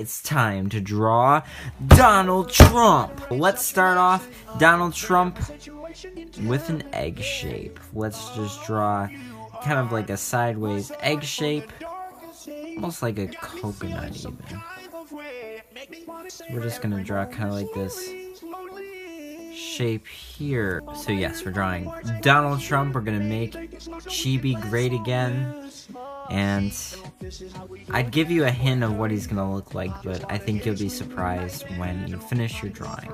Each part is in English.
it's time to draw Donald Trump. Let's start off Donald Trump with an egg shape. Let's just draw kind of like a sideways egg shape, almost like a coconut even. So we're just gonna draw kind of like this shape here. So yes, we're drawing Donald Trump. We're gonna make Chibi great again. And I'd give you a hint of what he's gonna look like, but I think you'll be surprised when you finish your drawing.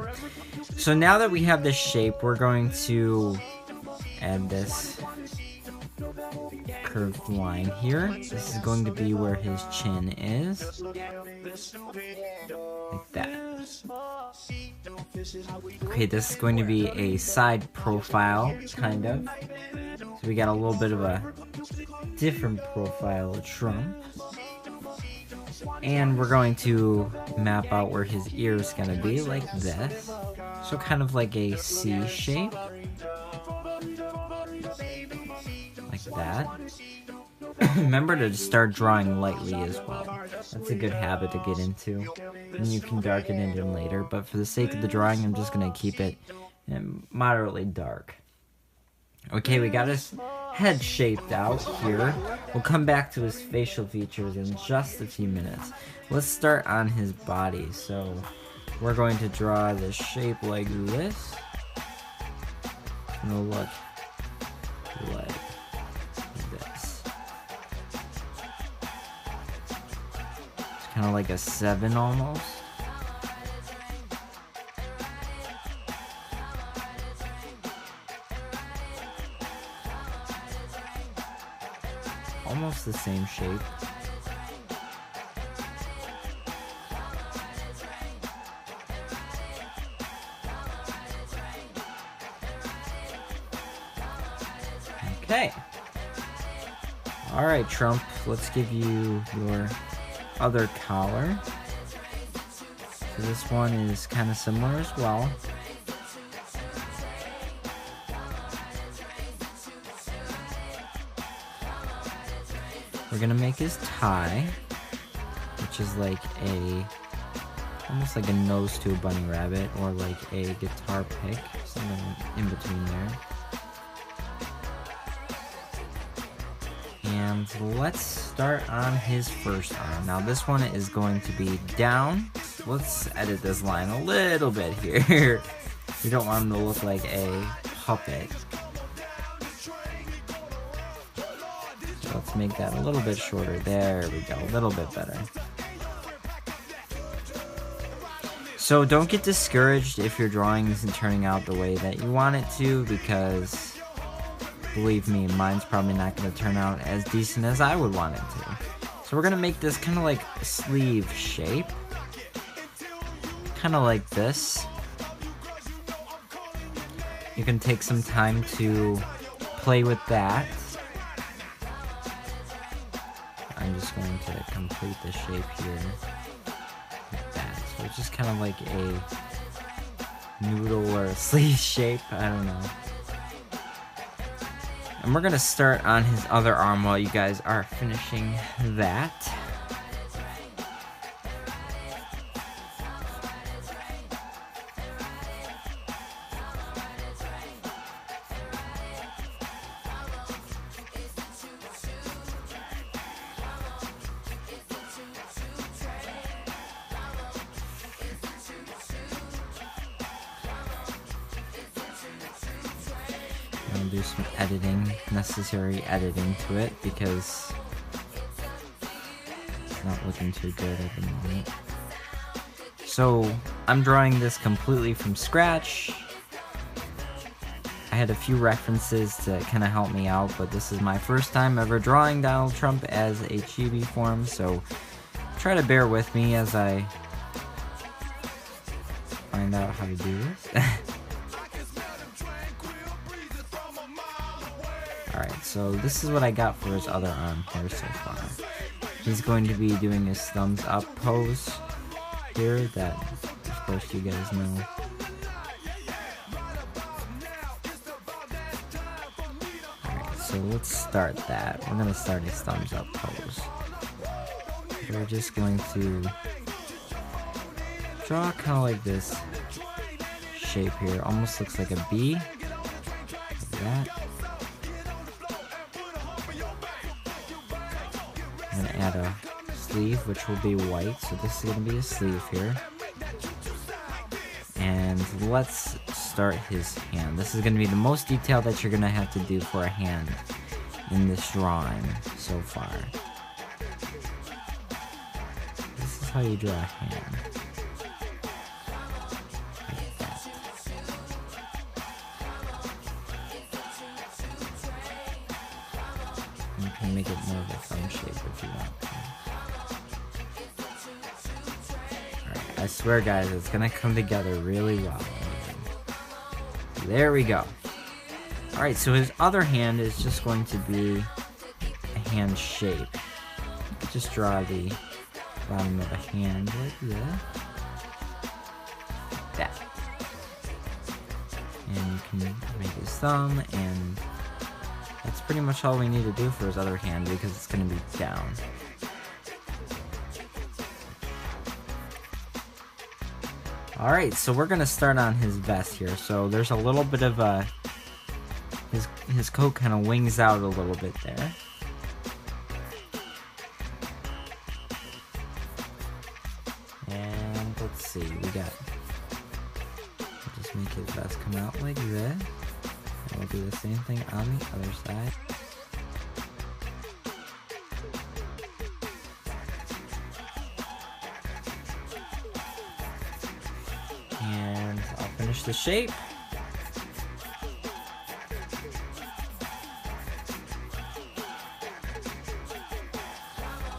So now that we have this shape, we're going to add this curved line here. This is going to be where his chin is. Like that. Okay, this is going to be a side profile, kind of. So we got a little bit of a different profile of Trump. And we're going to map out where his ear is going to be, like this. So kind of like a C shape. Like that. Remember to start drawing lightly as well. That's a good habit to get into. And you can darken it in later, but for the sake of the drawing, I'm just going to keep it moderately dark. Okay, we got his head shaped out here. We'll come back to his facial features in just a few minutes. Let's start on his body. So we're going to draw this shape like this. It's gonna look like this. It's kind of like a 7 almost. Almost the same shape. Okay. Alright, Trump, let's give you your other collar. So this one is kind of similar as well. We're gonna make his tie, which is like almost like a nose to a bunny rabbit, or like a guitar pick, something in between there. And let's start on his first arm. Now this one is going to be down. Let's edit this line a little bit here. We don't want him to look like a puppet. Let's make that a little bit shorter. There we go, a little bit better. So don't get discouraged if your drawing isn't turning out the way that you want it to, because believe me, mine's probably not going to turn out as decent as I would want it to. So we're going to make this kind of like a sleeve shape. Kind of like this. You can take some time to play with that. I'm just going to complete the shape here like that. So it's just kind of like a noodle or a sleeve shape, I don't know. And we're going to start on his other arm while you guys are finishing that. And do some editing, necessary editing to it, because it's not looking too good at the moment. So I'm drawing this completely from scratch. I had a few references to kind of help me out, but this is my first time ever drawing Donald Trump as a chibi form, so try to bear with me as I find out how to do this. Alright, so this is what I got for his other arm here so far. He's going to be doing his thumbs up pose here that, of course, you guys know. Alright, so let's start that. We're going to start his thumbs up pose. We're just going to draw kind of like this shape here. Almost looks like a B. Like that. I'm gonna add a sleeve, which will be white. So this is gonna be a sleeve here. And let's start his hand. This is gonna be the most detail that you're gonna have to do for a hand in this drawing so far. This is how you draw a hand. Like that. You can make it more of a thumb shape if you want to. Alright, I swear guys, it's gonna come together really well. There we go. Alright, so his other hand is just going to be a hand shape. Just draw the bottom of a hand like that. And you can make his thumb, and that's pretty much all we need to do for his other hand because it's going to be down. Alright, so we're going to start on his vest here. So there's a little bit of a... His coat kind of wings out a little bit there. And let's see, we got... Just make his vest come out like this. And we'll do the same thing on the other side. And I'll finish the shape.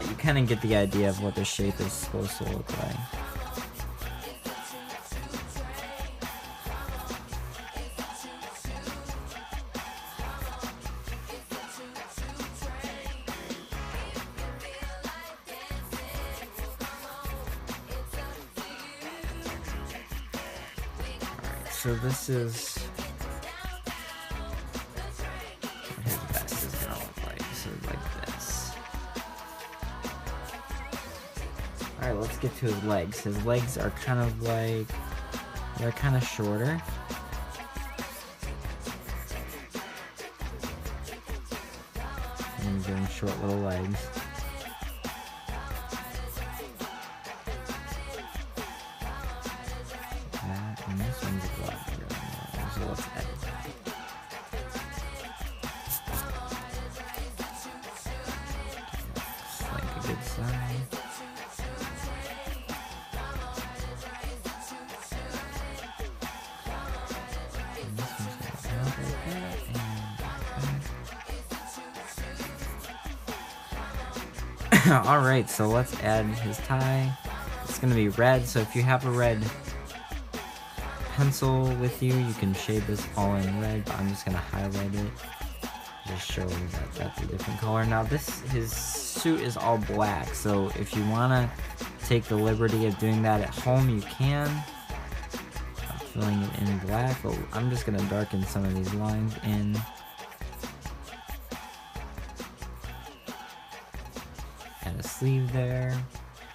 You kind of get the idea of what the shape is supposed to look like. So this is what his vest is gonna look like. So like this. Alright, let's get to his legs. His legs are kind of like, they're kind of shorter. And doing short little legs. And this one's a lot bigger than the other, so let's edit that. Looks like a good size. And this one's gonna come out like that, and alright, so let's add his tie. It's gonna be red, so if you have a red pencil with you, you can shade this all in red, but I'm just gonna highlight it, just show that that's a different color. Now his suit is all black, so if you wanna take the liberty of doing that at home, you can. Filling it in black, but I'm just gonna darken some of these lines in. Add a sleeve there.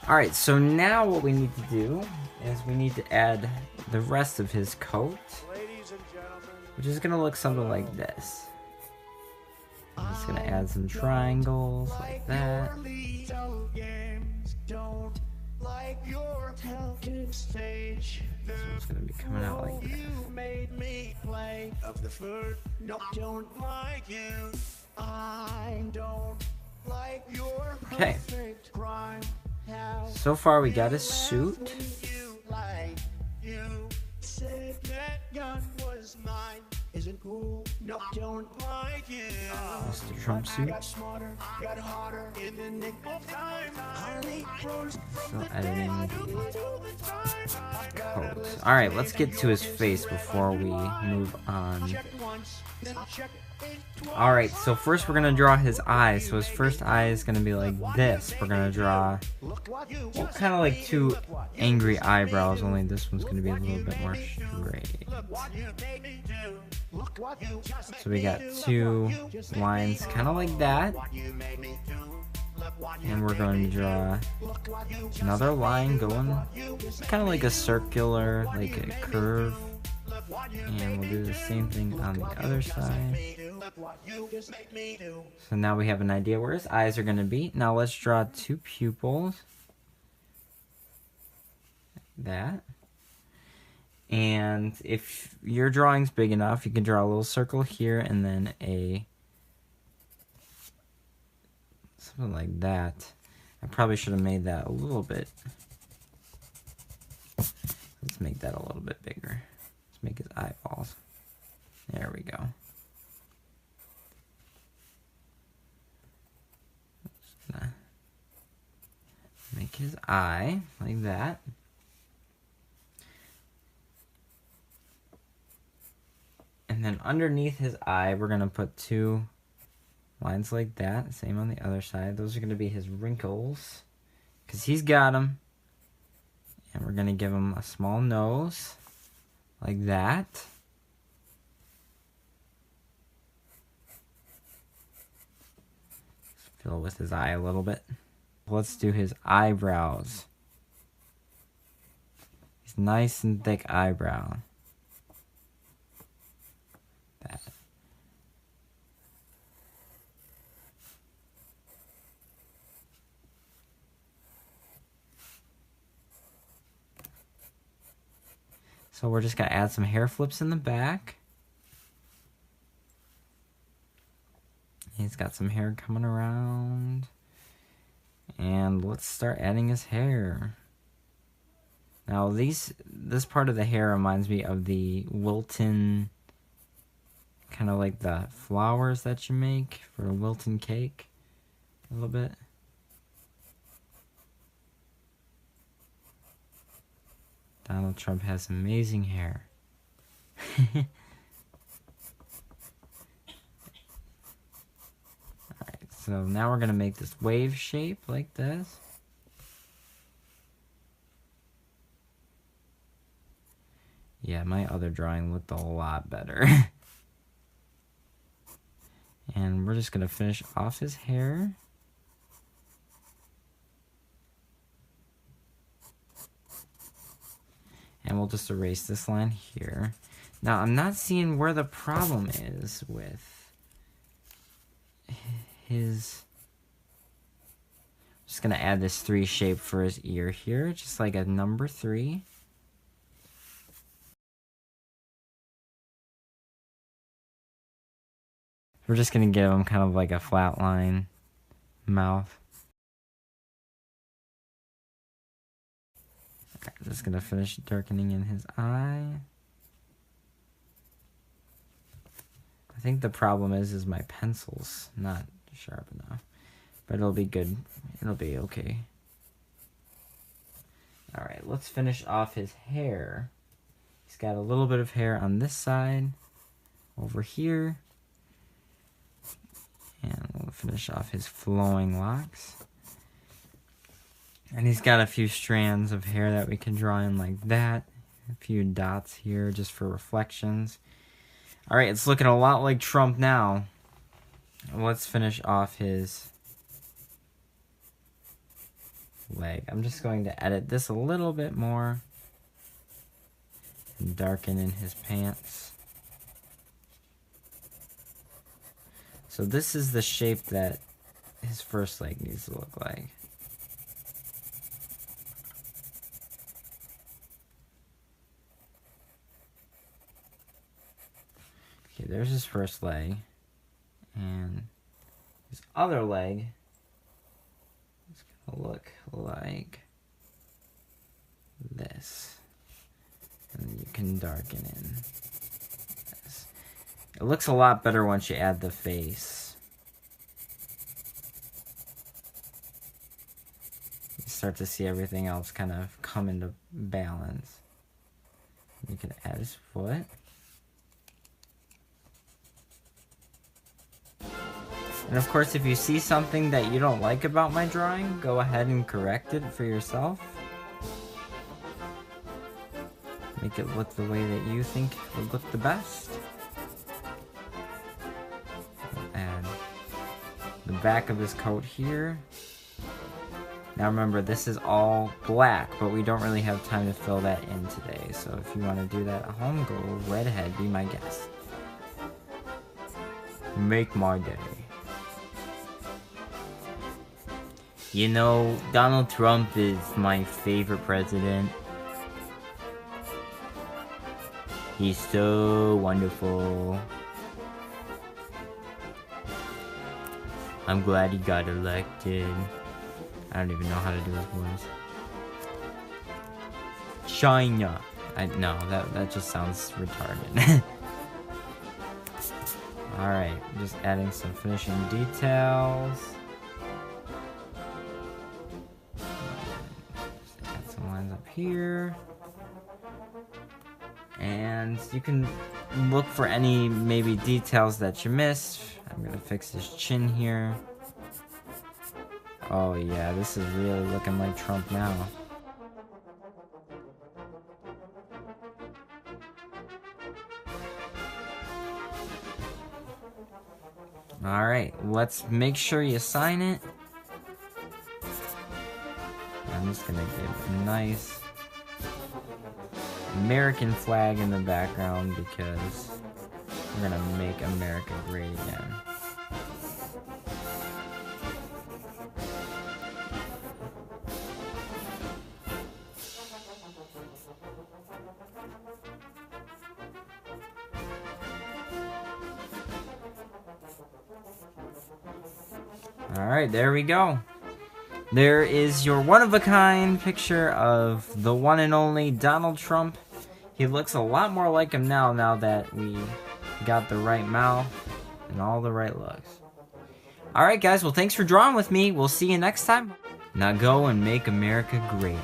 Alright, so now what we need to do is we need to add the rest of his coat, which is gonna look something like this. I'm just gonna add some triangles like that. This one's gonna be coming out like that. Okay. So far we got a suit. Mr. Trump suit. Still editing the coats. Alright, let's get to his face before we move on. Alright, so first we're gonna draw his eyes. So his first eye is gonna be like this. We're gonna draw, well, kind of like two angry eyebrows, only this one's gonna be a little bit more straight. So we got two lines kind of like that. And we're going to draw another line going kind of like a circular, like a curve. And we'll do the same thing on the other side. So now we have an idea where his eyes are going to be. Now let's draw two pupils. Like that. And if your drawing's big enough, you can draw a little circle here and then something like that. I probably should have made that a little bit. Let's make that a little bit bigger. Let's make his eyeballs. There we go. Just gonna make his eye like that. And then underneath his eye, we're gonna put two lines like that. Same on the other side. Those are gonna be his wrinkles, because he's got them. And we're gonna give him a small nose, like that. Fill with his eye a little bit. Let's do his eyebrows. He's nice and thick eyebrow. That. So we're just going to add some hair flips in the back. He's got some hair coming around. And let's start adding his hair. Now this part of the hair reminds me of the Wilton, kind of like the flowers that you make for a Wilton cake, a little bit. Donald Trump has amazing hair. Alright, so now we're going to make this wave shape like this. Yeah, my other drawing looked a lot better. And we're just going to finish off his hair. And we'll just erase this line here. Now, I'm not seeing where the problem is with his... I'm just going to add this 3 shape for his ear here, just like a number 3. We're just going to give him kind of like a flat line mouth. I'm just going to finish darkening in his eye. I think the problem is my pencil's not sharp enough. But it'll be good. It'll be okay. Alright, let's finish off his hair. He's got a little bit of hair on this side, over here. And we'll finish off his flowing locks. And he's got a few strands of hair that we can draw in like that. A few dots here just for reflections. Alright, it's looking a lot like Trump now. Let's finish off his leg. I'm just going to edit this a little bit more. And darken in his pants. So this is the shape that his first leg needs to look like. Okay, there's his first leg. And his other leg is going to look like this. And then you can darken in this. It looks a lot better once you add the face. You start to see everything else kind of come into balance. You can add his foot. And of course, if you see something that you don't like about my drawing, go ahead and correct it for yourself. Make it look the way that you think would look the best. Add the back of his coat here. Now remember, this is all black, but we don't really have time to fill that in today. So if you want to do that at home, go right ahead, be my guest. Make my day. You know, Donald Trump is my favorite president. He's so wonderful. I'm glad he got elected. I don't even know how to do his voice. China. No, that just sounds retarded. Alright, just adding some finishing details. Just add some lines up here. And you can look for any maybe details that you missed. I'm gonna fix his chin here. Oh yeah, this is really looking like Trump now. Alright, let's make sure you sign it. I'm just gonna give a nice American flag in the background because we're gonna make America great again. Alright, there we go. There is your one-of-a-kind picture of the one and only Donald Trump. He looks a lot more like him now that we got the right mouth and all the right looks. Alright guys, well thanks for drawing with me. We'll see you next time. Now go and make America greater.